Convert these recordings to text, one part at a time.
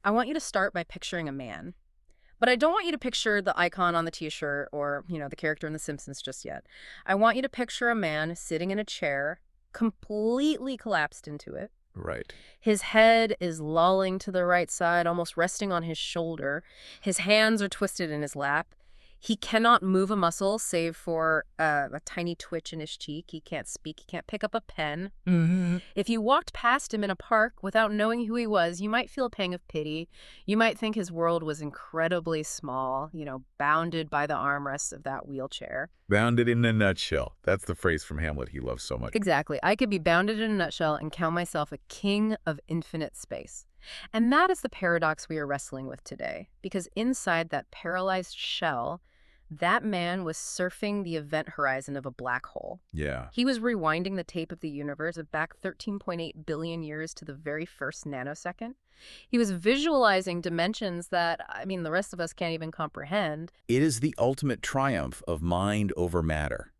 I want you to start by picturing a man. But I don't want you to picture the icon on the t-shirt or, the character in The Simpsons just yet. I want you to picture a man sitting in a chair, completely collapsed into it. Right. His head is lolling to the right side, almost resting on his shoulder. His hands are twisted in his lap. He cannot move a muscle save for a tiny twitch in his cheek. He can't speak. He can't pick up a pen. Mm-hmm. If you walked past him in a park without knowing who he was, you might feel a pang of pity. You might think his world was incredibly small, bounded by the armrests of that wheelchair. Bounded in a nutshell. That's the phrase from Hamlet he loves so much. Exactly. I could be bounded in a nutshell and count myself a king of infinite space. And that is the paradox we are wrestling with today, because inside that paralyzed shell, that man was surfing the event horizon of a black hole. Yeah. He was rewinding the tape of the universe back 13.8 billion years to the very first nanosecond. He was visualizing dimensions that, the rest of us can't even comprehend. It is the ultimate triumph of mind over matter.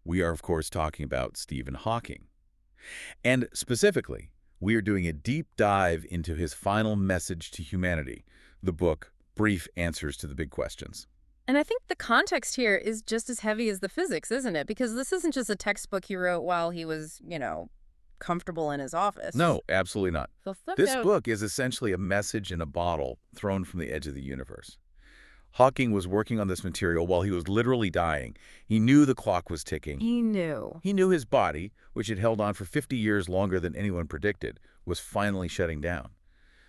We are, of course, talking about Stephen Hawking. And specifically, we are doing a deep dive into his final message to humanity, the book, Brief Answers to the Big Questions. And I think the context here is just as heavy as the physics, isn't it? Because this isn't just a textbook he wrote while he was, comfortable in his office. No, absolutely not. This No. book is essentially a message in a bottle thrown from the edge of the universe. Hawking was working on this material while he was literally dying. He knew the clock was ticking. He knew. He knew his body, which had held on for 50 years longer than anyone predicted, was finally shutting down.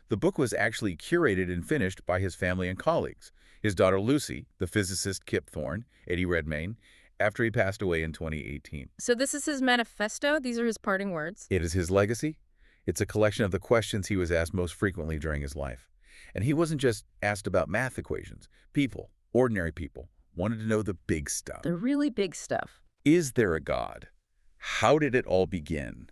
The book was actually curated and finished by his family and colleagues. His daughter Lucy, the physicist Kip Thorne, Eddie Redmayne, after he passed away in 2018. So this is his manifesto? These are his parting words? It is his legacy. It's a collection of the questions he was asked most frequently during his life. And he wasn't just asked about math equations. People, ordinary people, wanted to know the big stuff. The really big stuff. Is there a God? How did it all begin?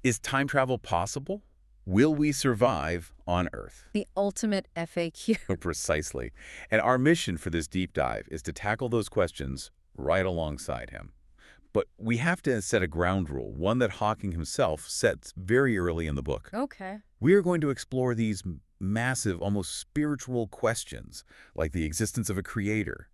Is time travel possible? Will we survive on Earth? The ultimate FAQ. Precisely. And our mission for this deep dive is to tackle those questions right alongside him. But we have to set a ground rule, one that Hawking himself sets very early in the book. Okay. We are going to explore these massive, almost spiritual questions, like the existence of a creator.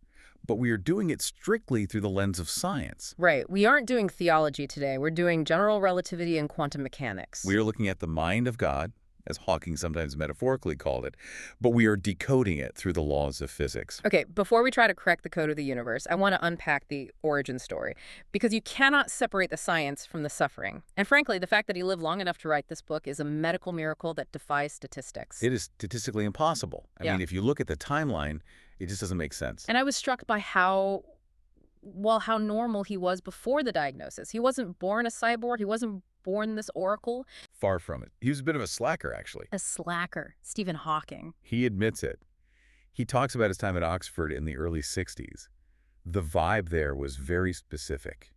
But we are doing it strictly through the lens of science. Right. We aren't doing theology today. We're doing general relativity and quantum mechanics. We are looking at the mind of God, as Hawking sometimes metaphorically called it, but we are decoding it through the laws of physics. Okay, before we try to crack the code of the universe, I want to unpack the origin story, because you cannot separate the science from the suffering. And frankly, the fact that he lived long enough to write this book is a medical miracle that defies statistics. It is statistically impossible. I mean, if you look at the timeline, it just doesn't make sense. And I was struck by how normal he was before the diagnosis. He wasn't born a cyborg. He wasn't born this oracle. Far from it. He was a bit of a slacker, actually. A slacker. Stephen Hawking. He admits it. He talks about his time at Oxford in the early 60s. The vibe there was very specific.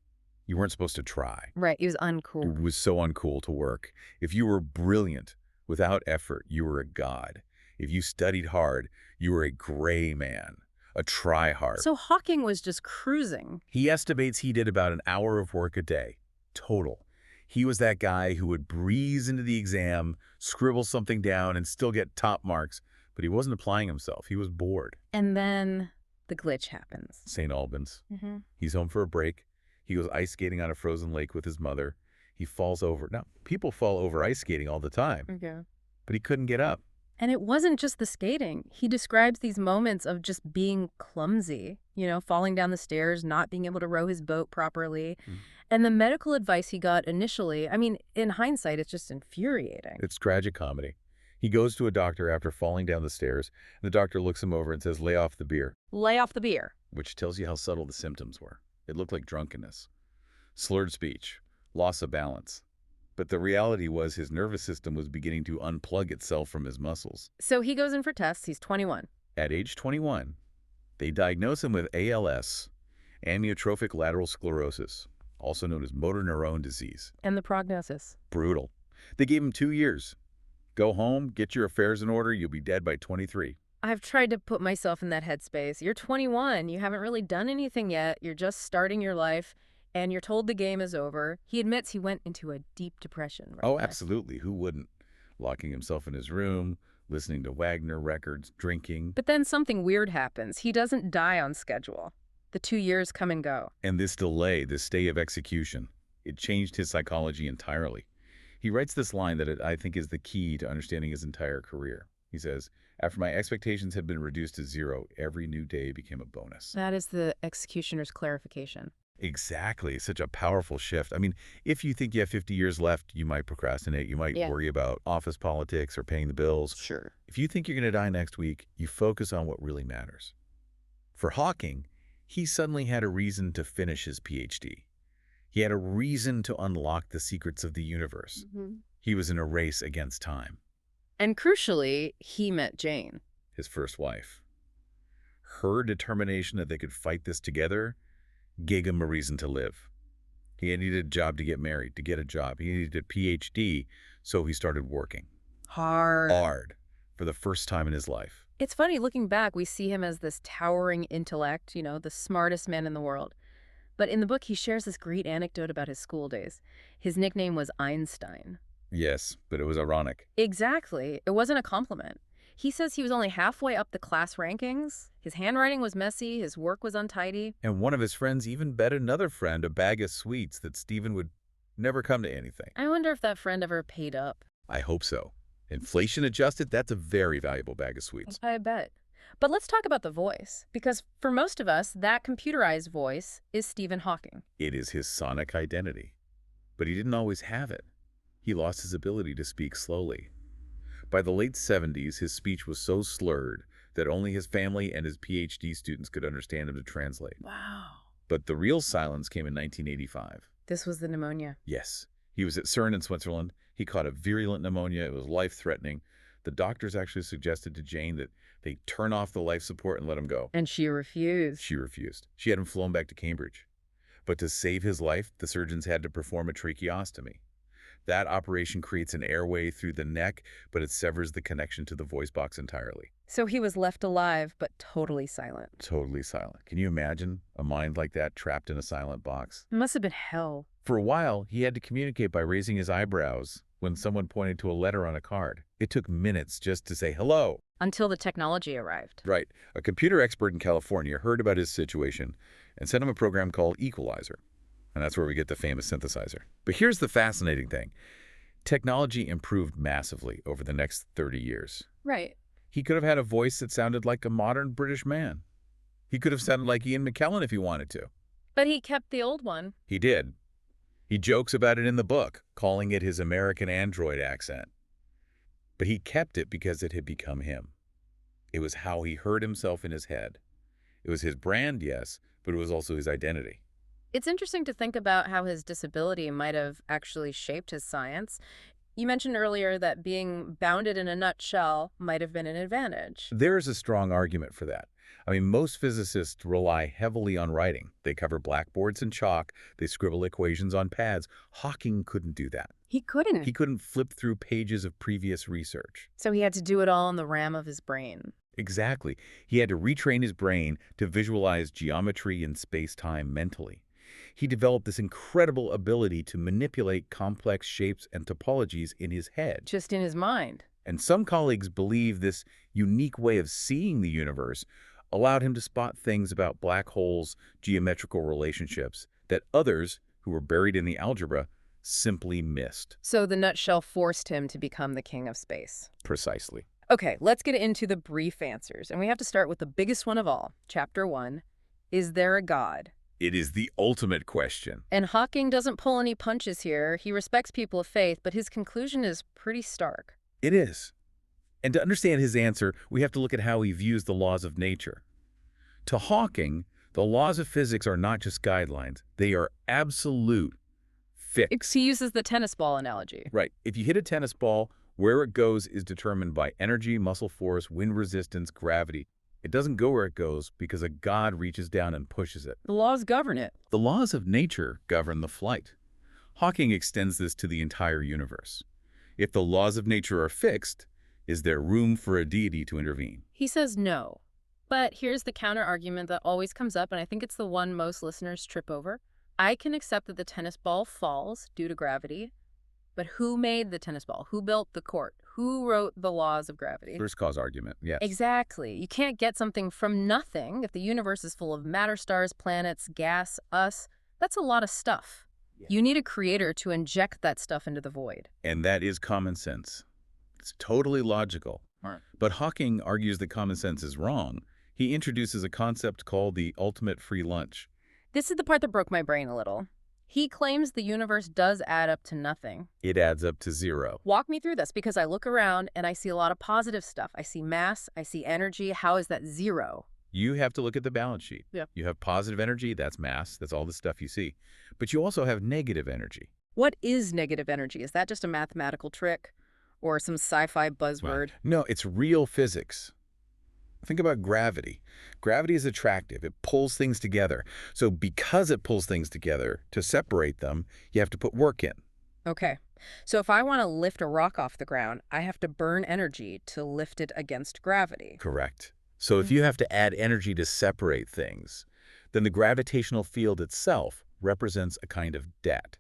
You weren't supposed to try. Right, he was uncool. It was so uncool to work. If you were brilliant, without effort, you were a god. If you studied hard, you were a gray man, a try-hard. So Hawking was just cruising. He estimates he did about an hour of work a day, total. He was that guy who would breeze into the exam, scribble something down, and still get top marks. But he wasn't applying himself. He was bored. And then the glitch happens. St. Albans. He's home for a break. He goes ice skating on a frozen lake with his mother. He falls over. Now, people fall over ice skating all the time. Okay. But he couldn't get up. And it wasn't just the skating. He describes these moments of just being clumsy, falling down the stairs, not being able to row his boat properly. And the medical advice he got initially, in hindsight, it's just infuriating. It's tragic comedy. He goes to a doctor after falling down the stairs, and the doctor looks him over and says, "Lay off the beer." Lay off the beer. Which tells you how subtle the symptoms were. It looked like drunkenness, slurred speech, loss of balance. But the reality was his nervous system was beginning to unplug itself from his muscles. So he goes in for tests. He's 21. At age 21, they diagnose him with ALS, amyotrophic lateral sclerosis, also known as motor neuron disease. And the prognosis? Brutal. They gave him 2 years. Go home, get your affairs in order, you'll be dead by 23. I've tried to put myself in that headspace. You're 21. You haven't really done anything yet. You're just starting your life, and you're told the game is over. He admits he went into a deep depression. Oh, absolutely. Who wouldn't? Locking himself in his room, listening to Wagner records, drinking. But then something weird happens. He doesn't die on schedule. The 2 years come and go. And this delay, this stay of execution, it changed his psychology entirely. He writes this line that I think is the key to understanding his entire career. He says, "After my expectations had been reduced to zero, every new day became a bonus." That is the executioner's clarification. Exactly. Such a powerful shift. I mean, if you think you have 50 years left, you might procrastinate. You might Yeah. worry about office politics or paying the bills. Sure. If you think you're going to die next week, you focus on what really matters. For Hawking, he suddenly had a reason to finish his PhD. He had a reason to unlock the secrets of the universe. He was in a race against time. And crucially, he met Jane. His first wife. Her determination that they could fight this together gave him a reason to live. He needed a job to get married, to get a job. He needed a PhD, so he started working hard for the first time in his life. It's funny, looking back, we see him as this towering intellect, the smartest man in the world. But in the book, he shares this great anecdote about his school days. His nickname was Einstein. Yes, but it was ironic. Exactly. It wasn't a compliment. He says he was only halfway up the class rankings. His handwriting was messy. His work was untidy. And one of his friends even bet another friend a bag of sweets that Stephen would never come to anything. I wonder if that friend ever paid up. I hope so. Inflation adjusted, that's a very valuable bag of sweets. I bet. But let's talk about the voice, because for most of us, that computerized voice is Stephen Hawking. It is his sonic identity. But he didn't always have it. He lost his ability to speak slowly. By the late 70s, his speech was so slurred that only his family and his PhD students could understand him to translate. Wow. But the real silence came in 1985. This was the pneumonia. Yes. He was at CERN in Switzerland. He caught a virulent pneumonia. It was life-threatening. The doctors actually suggested to Jane that they turn off the life support and let him go. And she refused. She refused. She had him flown back to Cambridge. But to save his life, the surgeons had to perform a tracheostomy. That operation creates an airway through the neck, but it severs the connection to the voice box entirely. So he was left alive, but totally silent. Totally silent. Can you imagine a mind like that trapped in a silent box? It must have been hell. For a while, he had to communicate by raising his eyebrows when someone pointed to a letter on a card. It took minutes just to say hello. Until the technology arrived. Right. A computer expert in California heard about his situation and sent him a program called Equalizer. And that's where we get the famous synthesizer. But here's the fascinating thing. Technology improved massively over the next 30 years. Right. He could have had a voice that sounded like a modern British man. He could have sounded like Ian McKellen if he wanted to. But he kept the old one. He did. He jokes about it in the book, calling it his American android accent. But he kept it because it had become him. It was how he heard himself in his head. It was his brand, yes, but it was also his identity. It's interesting to think about how his disability might have actually shaped his science. You mentioned earlier that being bounded in a nutshell might have been an advantage. There's a strong argument for that. I mean, most physicists rely heavily on writing. They cover blackboards and chalk. They scribble equations on pads. Hawking couldn't do that. He couldn't. He couldn't flip through pages of previous research. So he had to do it all in the RAM of his brain. Exactly. He had to retrain his brain to visualize geometry and space-time mentally. He developed this incredible ability to manipulate complex shapes and topologies in his head. Just in his mind. And some colleagues believe this unique way of seeing the universe allowed him to spot things about black holes, geometrical relationships, that others, who were buried in the algebra, simply missed. So the nutshell forced him to become the king of space. Precisely. Okay, let's get into the brief answers. And we have to start with the biggest one of all. Chapter 1. Is there a God? It is the ultimate question. And Hawking doesn't pull any punches here. He respects people of faith, but his conclusion is pretty stark. It is. And to understand his answer, we have to look at how he views the laws of nature. To Hawking, the laws of physics are not just guidelines. They are absolute, fixed. He uses the tennis ball analogy. Right. If you hit a tennis ball, where it goes is determined by energy, muscle force, wind resistance, gravity. It doesn't go where it goes because a god reaches down and pushes it. The laws govern it. The laws of nature govern the flight. Hawking extends this to the entire universe. If the laws of nature are fixed, is there room for a deity to intervene? He says no. But here's the counter-argument that always comes up, and I think it's the one most listeners trip over. I can accept that the tennis ball falls due to gravity, but who made the tennis ball? Who built the court? Who wrote the laws of gravity? First cause argument, yes. Exactly. You can't get something from nothing. If the universe is full of matter, stars, planets, gas, us, that's a lot of stuff. Yeah. You need a creator to inject that stuff into the void. And that is common sense. It's totally logical. Right. But Hawking argues that common sense is wrong. He introduces a concept called the ultimate free lunch. This is the part that broke my brain a little. He claims the universe does add up to nothing. It adds up to zero. Walk me through this, because I look around and I see a lot of positive stuff. I see mass, I see energy. How is that zero? You have to look at the balance sheet. Yeah. You have positive energy, that's mass, that's all the stuff you see. But you also have negative energy. What is negative energy? Is that just a mathematical trick or some sci-fi buzzword? No, it's real physics. Think about gravity. Gravity is attractive. It pulls things together. So because it pulls things together, to separate them, you have to put work in. Okay. So if I want to lift a rock off the ground, I have to burn energy to lift it against gravity. Correct. So if you have to add energy to separate things, then the gravitational field itself represents a kind of debt.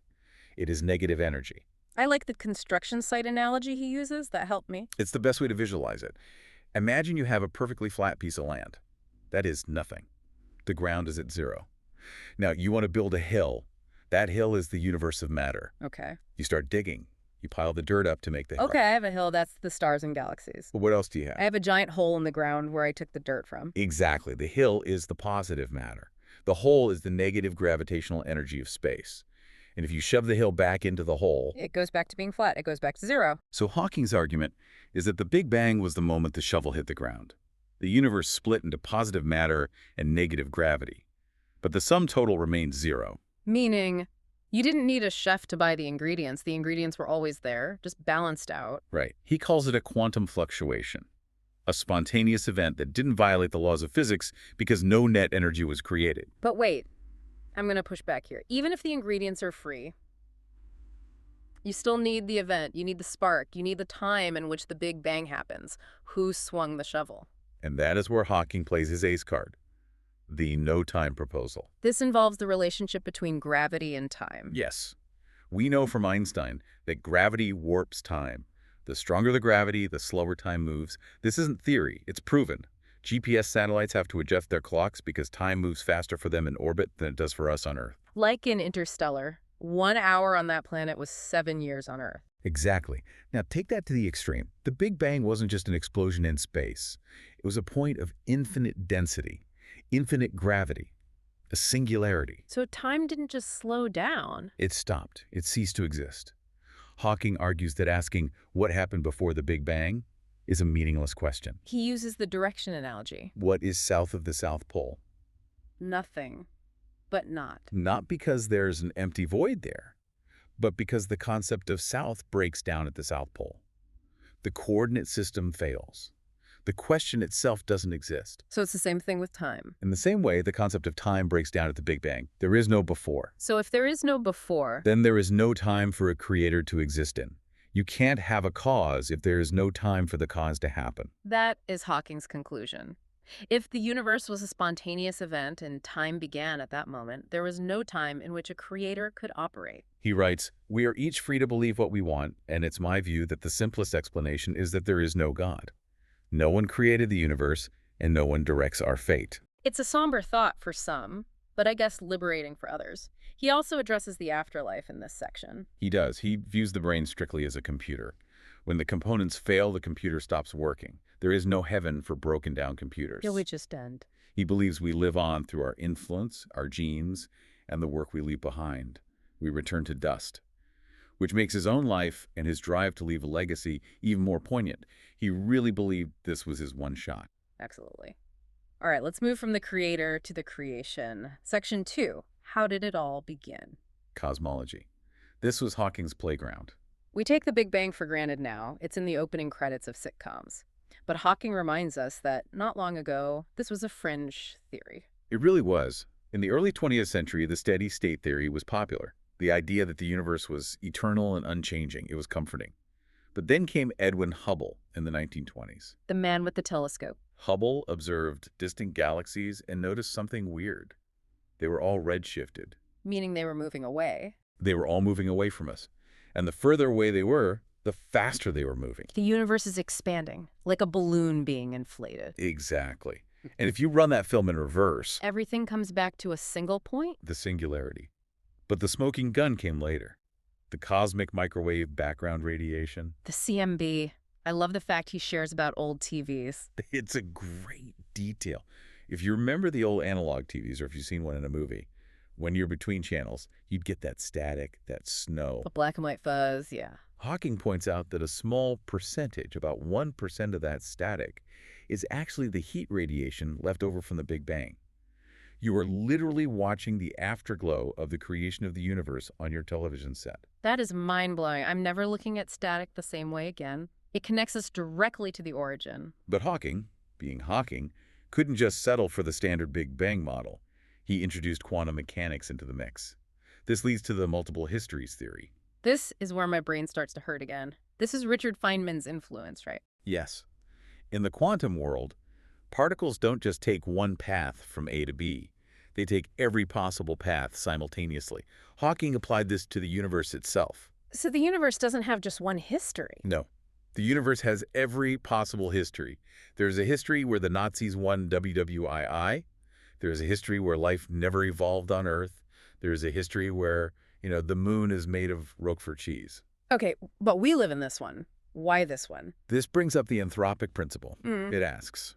It is negative energy. I like the construction site analogy he uses. That helped me. It's the best way to visualize it. Imagine you have a perfectly flat piece of land. That is nothing. The ground is at zero. Now, you want to build a hill. That hill is the universe of matter. Okay. You start digging. You pile the dirt up to make the hill. Okay, I have a hill. That's the stars and galaxies. But what else do you have? I have a giant hole in the ground where I took the dirt from. Exactly. The hill is the positive matter. The hole is the negative gravitational energy of space. And if you shove the hill back into the hole... It goes back to being flat. It goes back to zero. So Hawking's argument is that the Big Bang was the moment the shovel hit the ground. The universe split into positive matter and negative gravity. But the sum total remained zero. Meaning, you didn't need a chef to buy the ingredients. The ingredients were always there, just balanced out. Right. He calls it a quantum fluctuation, a spontaneous event that didn't violate the laws of physics because no net energy was created. But wait, I'm going to push back here. Even if the ingredients are free, you still need the event. You need the spark. You need the time in which the Big Bang happens. Who swung the shovel? And that is where Hawking plays his ace card, the no-time proposal. This involves the relationship between gravity and time. Yes. We know from Einstein that gravity warps time. The stronger the gravity, the slower time moves. This isn't theory. It's proven. GPS satellites have to adjust their clocks because time moves faster for them in orbit than it does for us on Earth. Like in Interstellar, 1 hour on that planet was 7 years on Earth. Exactly. Now take that to the extreme. The Big Bang wasn't just an explosion in space. It was a point of infinite density, infinite gravity, a singularity. So time didn't just slow down. It stopped. It ceased to exist. Hawking argues that asking what happened before the Big Bang is a meaningless question. He uses the direction analogy. What is south of the South Pole? Nothing, but not. Not because there's an empty void there, but because the concept of south breaks down at the South Pole. The coordinate system fails. The question itself doesn't exist. So it's the same thing with time. In the same way, the concept of time breaks down at the Big Bang. There is no before. So if there is no before, Then there is no time for a creator to exist in. You can't have a cause if there is no time for the cause to happen. that is Hawking's conclusion. If the universe was a spontaneous event and time began at that moment, there was no time in which a creator could operate. He writes, "We are each free to believe what we want, and it's my view that the simplest explanation is that there is no God. No one created the universe, and no one directs our fate." It's a somber thought for some, but I guess liberating for others. He also addresses the afterlife in this section. He does. He views the brain strictly as a computer. When the components fail, the computer stops working. There is no heaven for broken-down computers. We just end. He believes we live on through our influence, our genes, and the work we leave behind. We return to dust, which makes his own life and his drive to leave a legacy even more poignant. He really believed this was his one shot. Absolutely. All right, let's move from the creator to the creation. Section 2, how did it all begin? Cosmology. This was Hawking's playground. We take the Big Bang for granted now. It's in the opening credits of sitcoms. But Hawking reminds us that not long ago, this was a fringe theory. It really was. In the early 20th century, the steady state theory was popular. The idea that the universe was eternal and unchanging. It was comforting. But then came Edwin Hubble in the 1920s. The man with the telescope. Hubble observed distant galaxies and noticed something weird. They were all redshifted. Meaning they were moving away. They were all moving away from us. And the further away they were, the faster they were moving. The universe is expanding, like a balloon being inflated. Exactly. And if you run that film in reverse, Everything comes back to a single point? the singularity. But the smoking gun came later. The cosmic microwave background radiation. The CMB. I love the fact he shares about old TVs. It's a great detail. If you remember the old analog TVs, or if you've seen one in a movie, when you're between channels, you'd get that static, that snow. The black and white fuzz, yeah. Hawking points out that a small percentage, about 1% of that static, is actually the heat radiation left over from the Big Bang. You are literally watching the afterglow of the creation of the universe on your television set. That is mind-blowing. I'm never looking at static the same way again. It connects us directly to the origin. But Hawking, being Hawking, couldn't just settle for the standard Big Bang model. He introduced quantum mechanics into the mix. This leads to the multiple histories theory. This is where my brain starts to hurt again. This is Richard Feynman's influence, right? Yes. In the quantum world, particles don't just take one path from A to B. They take every possible path simultaneously. Hawking applied this to the universe itself. So the universe doesn't have just one history. No. The universe has every possible history. There's a history where the Nazis won WWII. There's a history where life never evolved on Earth. There's a history where, the moon is made of Roquefort cheese. Okay, but we live in this one. Why this one? This brings up the anthropic principle. Mm. It asks,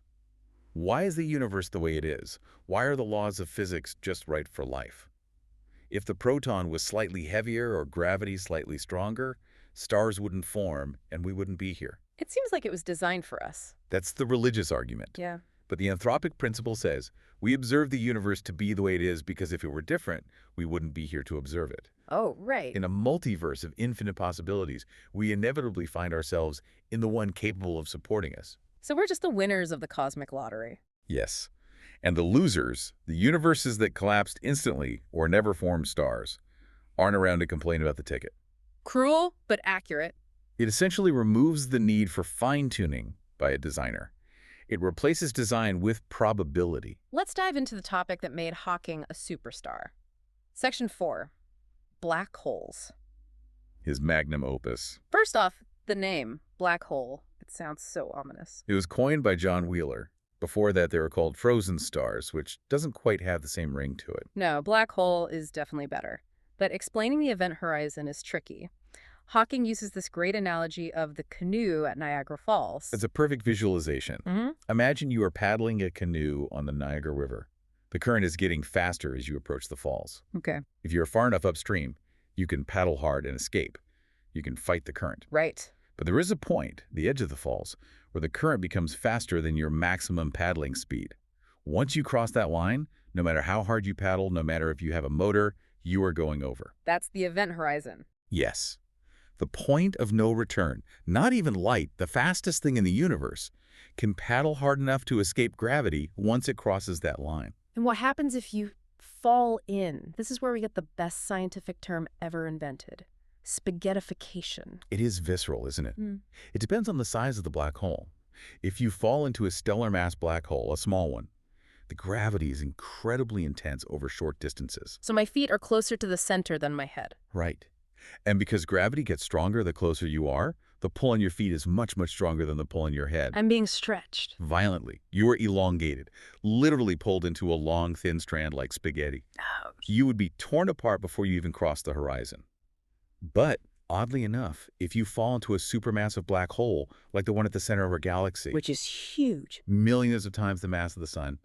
why is the universe the way it is? Why are the laws of physics just right for life? If the proton was slightly heavier or gravity slightly stronger, stars wouldn't form and we wouldn't be here. It seems like it was designed for us. That's the religious argument. Yeah. But the anthropic principle says we observe the universe to be the way it is because if it were different, we wouldn't be here to observe it. Oh, right. In a multiverse of infinite possibilities, we inevitably find ourselves in the one capable of supporting us. So we're just the winners of the cosmic lottery. Yes. And the losers, the universes that collapsed instantly or never formed stars, aren't around to complain about the ticket. Cruel, but accurate. It essentially removes the need for fine-tuning by a designer. It replaces design with probability. Let's dive into the topic that made Hawking a superstar. Section 4. Black holes. His magnum opus. First off, the name, black hole. It sounds so ominous. It was coined by John Wheeler. Before that, they were called frozen stars, which doesn't quite have the same ring to it. No, black hole is definitely better. But explaining the event horizon is tricky. Hawking uses this great analogy of the canoe at Niagara Falls. It's a perfect visualization. Mm-hmm. Imagine you are paddling a canoe on the Niagara River. The current is getting faster as you approach the falls. Okay. If you're far enough upstream, you can paddle hard and escape. You can fight the current. Right. But there is a point, the edge of the falls, where the current becomes faster than your maximum paddling speed. Once you cross that line, no matter how hard you paddle, no matter if you have a motor, you are going over. That's the event horizon. Yes. The point of no return, not even light, the fastest thing in the universe, can paddle hard enough to escape gravity once it crosses that line. And what happens if you fall in? This is where we get the best scientific term ever invented. Spaghettification. It is visceral, isn't it? Mm. It depends on the size of the black hole. If you fall into a stellar mass black hole, a small one, the gravity is incredibly intense over short distances. So my feet are closer to the center than my head. Right. And because gravity gets stronger the closer you are, the pull on your feet is much, much stronger than the pull on your head. I'm being stretched. Violently. You are elongated, literally pulled into a long, thin strand like spaghetti. Ouch. You would be torn apart before you even cross the horizon. But, oddly enough, if you fall into a supermassive black hole, like the one at the center of our galaxy, Which is huge. millions of times the mass of the sun,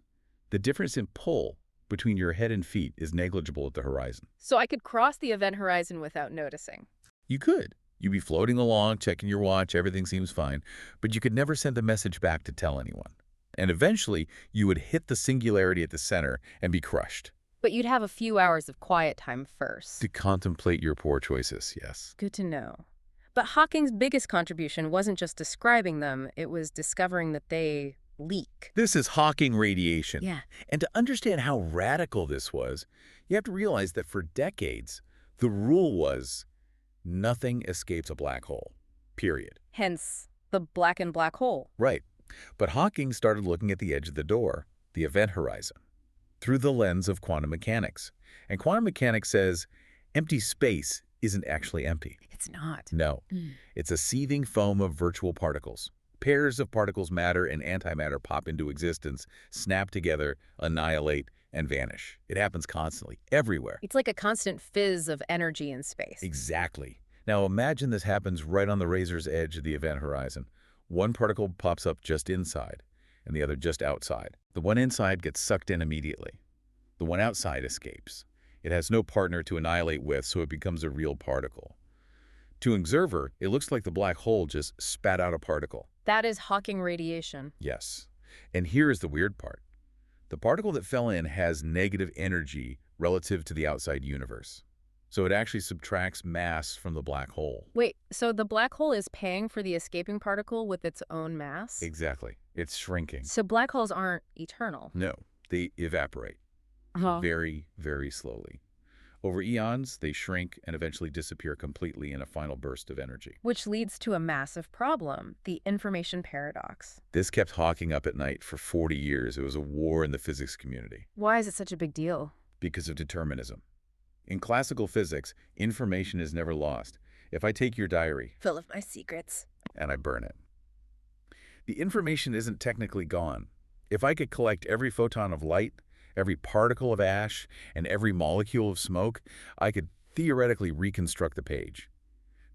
the difference in pull between your head and feet is negligible at the horizon. So I could cross the event horizon without noticing. You could. You'd be floating along, checking your watch, everything seems fine, but you could never send a message back to tell anyone. And eventually, you would hit the singularity at the center and be crushed. But you'd have a few hours of quiet time first. To contemplate your poor choices, yes. Good to know. But Hawking's biggest contribution wasn't just describing them, it was discovering that they leak. This is Hawking radiation. Yeah. And to understand how radical this was, you have to realize that for decades, the rule was nothing escapes a black hole, period. Hence, the blackened black hole. Right. But Hawking started looking at the edge of the door, the event horizon, through the lens of quantum mechanics. And quantum mechanics says empty space isn't actually empty. It's not. No, Mm. it's a seething foam of virtual particles. Pairs of particles, matter and antimatter, pop into existence, snap together, annihilate, and vanish. It happens constantly, everywhere. It's like a constant fizz of energy in space. Exactly. Now imagine this happens right on the razor's edge of the event horizon. One particle pops up just inside, and the other just outside. The one inside gets sucked in immediately. The one outside escapes. It has no partner to annihilate with, so it becomes a real particle. To an observer, it looks like the black hole just spat out a particle. That is Hawking radiation. Yes. And here is the weird part. The particle that fell in has negative energy relative to the outside universe. So it actually subtracts mass from the black hole. Wait, so the black hole is paying for the escaping particle with its own mass? Exactly. It's shrinking. So black holes aren't eternal. No, they evaporate very, very slowly. Over eons, they shrink and eventually disappear completely in a final burst of energy. Which leads to a massive problem, the information paradox. This kept Hawking up at night for 40 years. It was a war in the physics community Why is it such a big deal? because of determinism. In classical physics, information is never lost. If I take your diary Full of my secrets. and I burn it, the information isn't technically gone. If I could collect every photon of light, every particle of ash, and every molecule of smoke, I could theoretically reconstruct the page.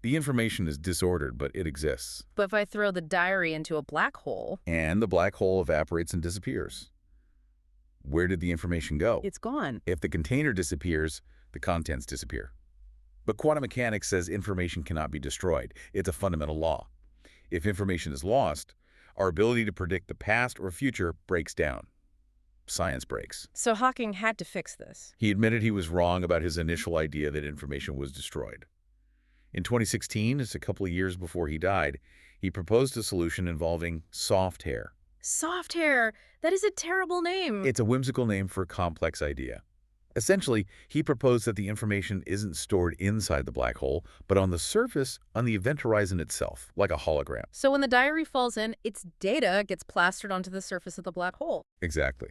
The information is disordered, but it exists. But if I throw the diary into a black hole, And the black hole evaporates and disappears. Where did the information go? it's gone. If the container disappears, the contents disappear. But quantum mechanics says information cannot be destroyed. It's a fundamental law. If information is lost, our ability to predict the past or future breaks down. Science breaks. So Hawking had to fix this. He admitted he was wrong about his initial idea that information was destroyed. In 2016, just a couple of years before he died, he proposed a solution involving soft hair. Soft hair! That is a terrible name. It's a whimsical name for a complex idea. Essentially, he proposed that the information isn't stored inside the black hole, but on the surface, on the event horizon itself, like a hologram. So when the diary falls in, its data gets plastered onto the surface of the black hole. Exactly.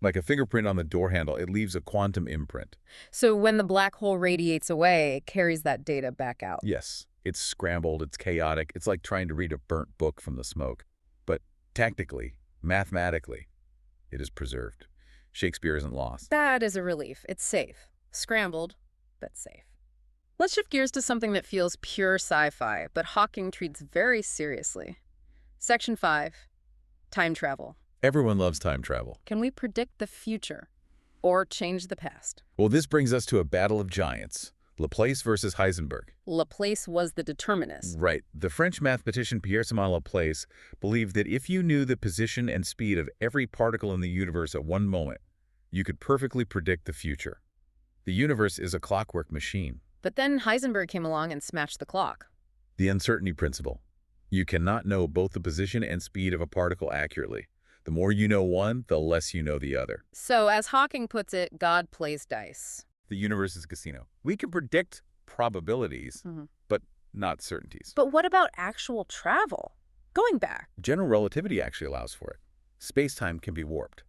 Like a fingerprint on the door handle, it leaves a quantum imprint. So when the black hole radiates away, it carries that data back out. Yes, it's scrambled, it's chaotic, it's like trying to read a burnt book from the smoke. But technically, mathematically, it is preserved. Shakespeare isn't lost. That is a relief. It's safe. Scrambled, but safe. Let's shift gears to something that feels pure sci-fi, but Hawking treats very seriously. Section 5. Time travel. Everyone loves time travel. Can we predict the future or change the past? Well, this brings us to a battle of giants. Laplace versus Heisenberg. Laplace was the determinist. Right. The French mathematician Pierre-Simon Laplace believed that if you knew the position and speed of every particle in the universe at one moment, you could perfectly predict the future. The universe is a clockwork machine. But then Heisenberg came along and smashed the clock. The uncertainty principle. You cannot know both the position and speed of a particle accurately. The more you know one, the less you know the other. So, as Hawking puts it, God plays dice. The universe is a casino. We can predict probabilities, but not certainties. But what about actual travel? Going back. General relativity actually allows for it. Space-time can be warped.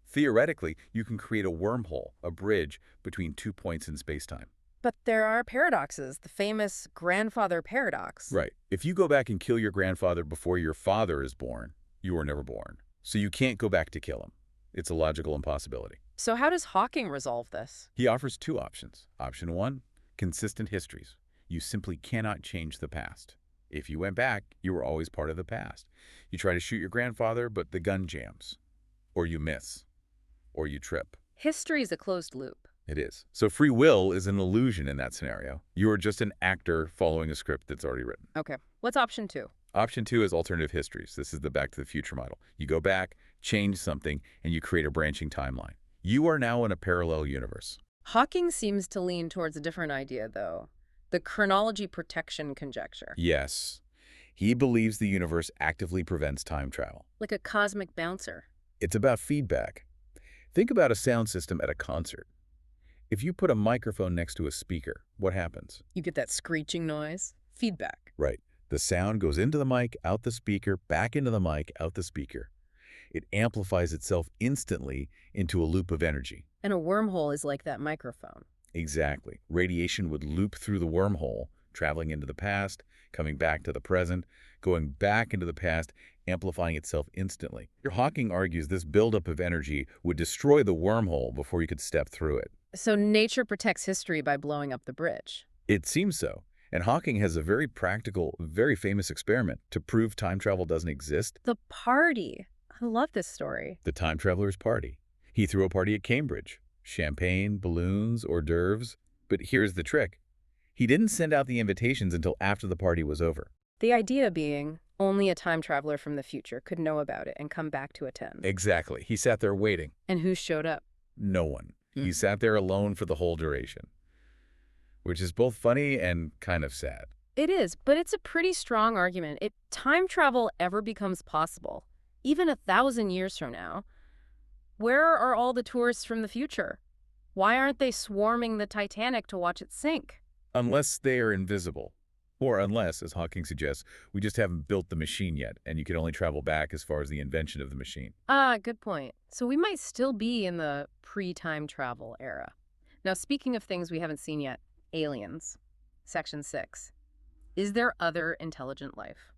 Theoretically, you can create a wormhole, a bridge, between 2 points in space-time. But there are paradoxes, the famous grandfather paradox. Right. If you go back and kill your grandfather before your father is born, you were never born. So you can't go back to kill him. It's a logical impossibility. So how does Hawking resolve this? He offers two options. Option 1, consistent histories. You simply cannot change the past. If you went back, you were always part of the past. You try to shoot your grandfather, but the gun jams. Or you miss. Or you trip. History is a closed loop. It is. So free will is an illusion in that scenario. You are just an actor following a script that's already written. Okay. What's option 2? Option 2 is alternative histories. This is the Back to the Future model. You go back, change something, and you create a branching timeline. You are now in a parallel universe. Hawking seems to lean towards a different idea, though. The chronology protection conjecture. Yes. He believes the universe actively prevents time travel. Like a cosmic bouncer. It's about feedback. Think about a sound system at a concert. If you put a microphone next to a speaker, what happens? You get that screeching noise. Feedback. Right. The sound goes into the mic, out the speaker, back into the mic, out the speaker. It amplifies itself instantly into a loop of energy. And a wormhole is like that microphone. Exactly. Radiation would loop through the wormhole, traveling into the past, coming back to the present, going back into the past, amplifying itself instantly. Hawking argues this buildup of energy would destroy the wormhole before you could step through it. So nature protects history by blowing up the bridge. It seems so. And Hawking has a very practical, very famous experiment to prove time travel doesn't exist. The party. I love this story. The Time Traveler's Party. He threw a party at Cambridge. Champagne, balloons, hors d'oeuvres. But here's the trick. He didn't send out the invitations until after the party was over. The idea being only a time traveler from the future could know about it and come back to attend. Exactly. He sat there waiting. And who showed up? No one. He sat there alone for the whole duration, which is both funny and kind of sad. It is, but it's a pretty strong argument. If time travel ever becomes possible, even 1,000 years from now, where are all the tourists from the future? Why aren't they swarming the Titanic to watch it sink? Unless they are invisible. Or unless, as Hawking suggests, we just haven't built the machine yet, and you can only travel back as far as the invention of the machine. Ah, good point. So we might still be in the pre-time travel era. Now, speaking of things we haven't seen yet, aliens. Section 6. Is there other intelligent life?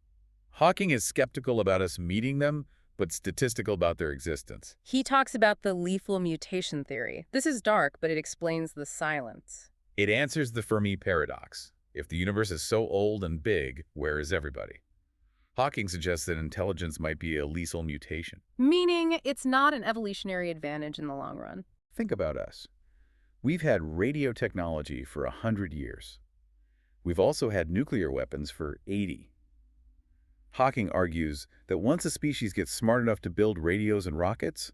Hawking is skeptical about us meeting them, but statistical about their existence. He talks about the lethal mutation theory. This is dark, but it explains the silence. It answers the Fermi paradox. If the universe is so old and big, where is everybody? Hawking suggests that intelligence might be a lethal mutation. Meaning it's not an evolutionary advantage in the long run. Think about us. We've had radio technology for 100 years. We've also had nuclear weapons for 80. Hawking argues that once a species gets smart enough to build radios and rockets,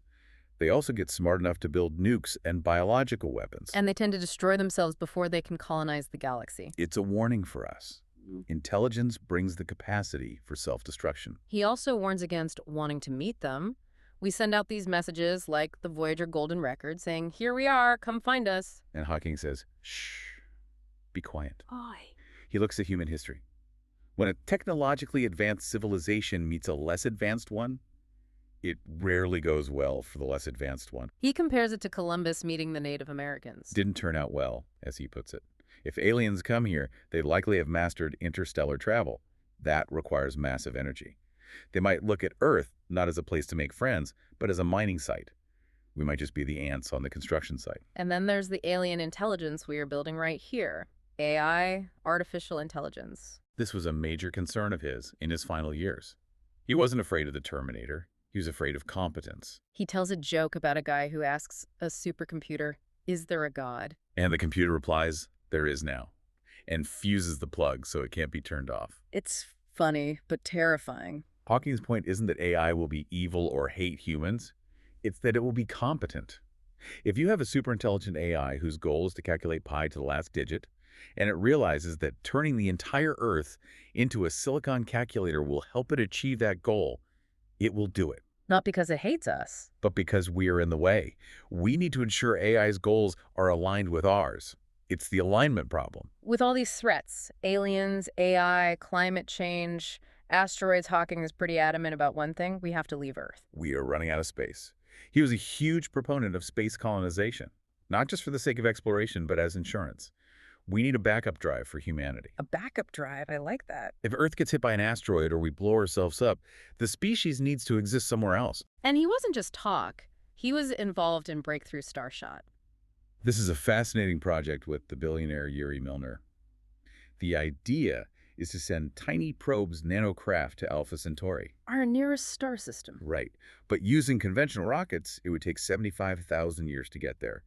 they also get smart enough to build nukes and biological weapons. And they tend to destroy themselves before they can colonize the galaxy. It's a warning for us. Intelligence brings the capacity for self-destruction. He also warns against wanting to meet them. We send out these messages like the Voyager Golden Record saying, "Here we are, come find us." And Hawking says, shh, be quiet. Aye. He looks at human history. When a technologically advanced civilization meets a less advanced one, it rarely goes well for the less advanced one. He compares it to Columbus meeting the Native Americans. Didn't turn out well, as he puts it. If aliens come here, they likely have mastered interstellar travel. That requires massive energy. They might look at Earth not as a place to make friends, but as a mining site. We might just be the ants on the construction site. And then there's the alien intelligence we are building right here. AI, artificial intelligence. This was a major concern of his in his final years. He wasn't afraid of the Terminator. He was afraid of competence. He tells a joke about a guy who asks a supercomputer, "Is there a god?" And the computer replies, there is now, and fuses the plug so it can't be turned off. It's funny, but terrifying. Hawking's point isn't that AI will be evil or hate humans. It's that it will be competent. If you have a superintelligent AI whose goal is to calculate pi to the last digit, and it realizes that turning the entire Earth into a silicon calculator will help it achieve that goal, it will do it. Not because it hates us. But because we are in the way. We need to ensure AI's goals are aligned with ours. It's the alignment problem. With all these threats, aliens, AI, climate change, asteroids, Hawking is pretty adamant about one thing: we have to leave Earth. We are running out of space. He was a huge proponent of space colonization, not just for the sake of exploration, but as insurance. We need a backup drive for humanity. A backup drive, I like that. If Earth gets hit by an asteroid or we blow ourselves up, the species needs to exist somewhere else. And he wasn't just talk. He was involved in Breakthrough Starshot. This is a fascinating project with the billionaire Yuri Milner. The idea is to send tiny probes nanocraft to Alpha Centauri. Our nearest star system. Right. But using conventional rockets, it would take 75,000 years to get there.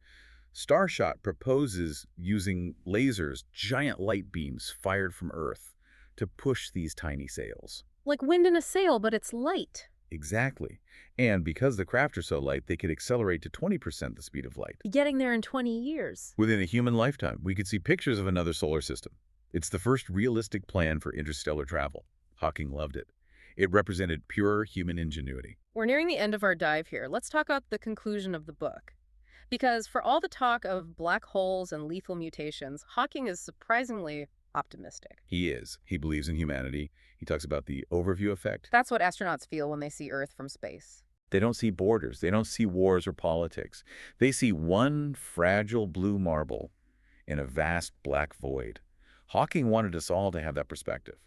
Starshot proposes using lasers, giant light beams fired from Earth, to push these tiny sails. Like wind in a sail, but it's light. Exactly. And because the craft are so light, they could accelerate to 20% the speed of light. Getting there in 20 years. Within a human lifetime, we could see pictures of another solar system. It's the first realistic plan for interstellar travel. Hawking loved it. It represented pure human ingenuity. We're nearing the end of our dive here. Let's talk about the conclusion of the book. Because for all the talk of black holes and lethal mutations, Hawking is surprisingly optimistic. He is. He believes in humanity. He talks about the overview effect. That's what astronauts feel when they see Earth from space. They don't see borders. They don't see wars or politics. They see one fragile blue marble. in a vast black void. Hawking wanted us all to have that perspective,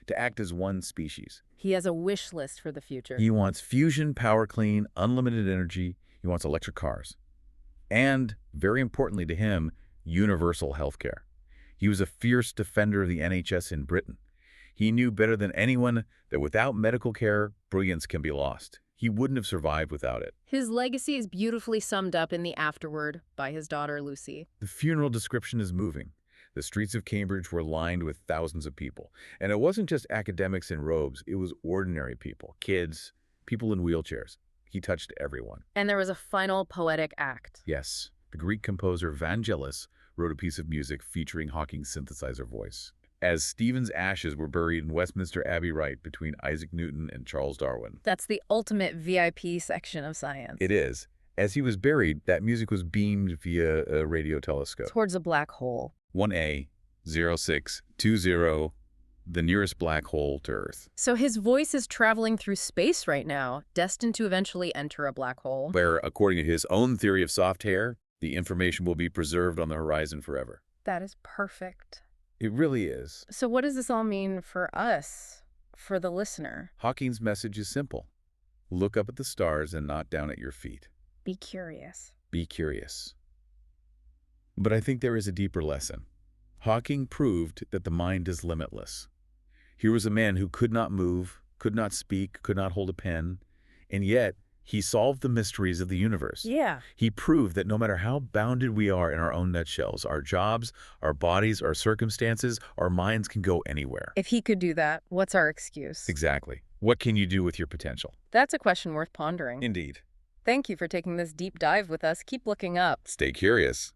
to act as one species. He has a wish list for the future. He wants fusion, power clean, unlimited energy. He wants electric cars. And, very importantly to him, universal healthcare. He was a fierce defender of the NHS in Britain. He knew better than anyone that without medical care, brilliance can be lost. He wouldn't have survived without it. His legacy is beautifully summed up in the afterword by his daughter, Lucy. The funeral description is moving. The streets of Cambridge were lined with thousands of people. And it wasn't just academics in robes, it was ordinary people, kids, people in wheelchairs. He touched everyone. And there was a final poetic act. Yes, the Greek composer Vangelis wrote a piece of music featuring Hawking's synthesizer voice. As Stephen's ashes were buried in Westminster Abbey Rite between Isaac Newton and Charles Darwin. That's the ultimate VIP section of science. It is. As he was buried, that music was beamed via a radio telescope. Towards a black hole. 1A 0620, the nearest black hole to Earth. So his voice is traveling through space right now, destined to eventually enter a black hole. Where, according to his own theory of soft hair, the information will be preserved on the horizon forever. That is perfect. It really is. So what does this all mean for us, for the listener? Hawking's message is simple. Look up at the stars and not down at your feet. Be curious. Be curious. But I think there is a deeper lesson. Hawking proved that the mind is limitless. Here was a man who could not move, could not speak, could not hold a pen, and yet he solved the mysteries of the universe. Yeah. He proved that no matter how bounded we are in our own nutshells, our jobs, our bodies, our circumstances, our minds can go anywhere. If he could do that, what's our excuse? Exactly. What can you do with your potential? That's a question worth pondering. Indeed. Thank you for taking this deep dive with us. Keep looking up. Stay curious.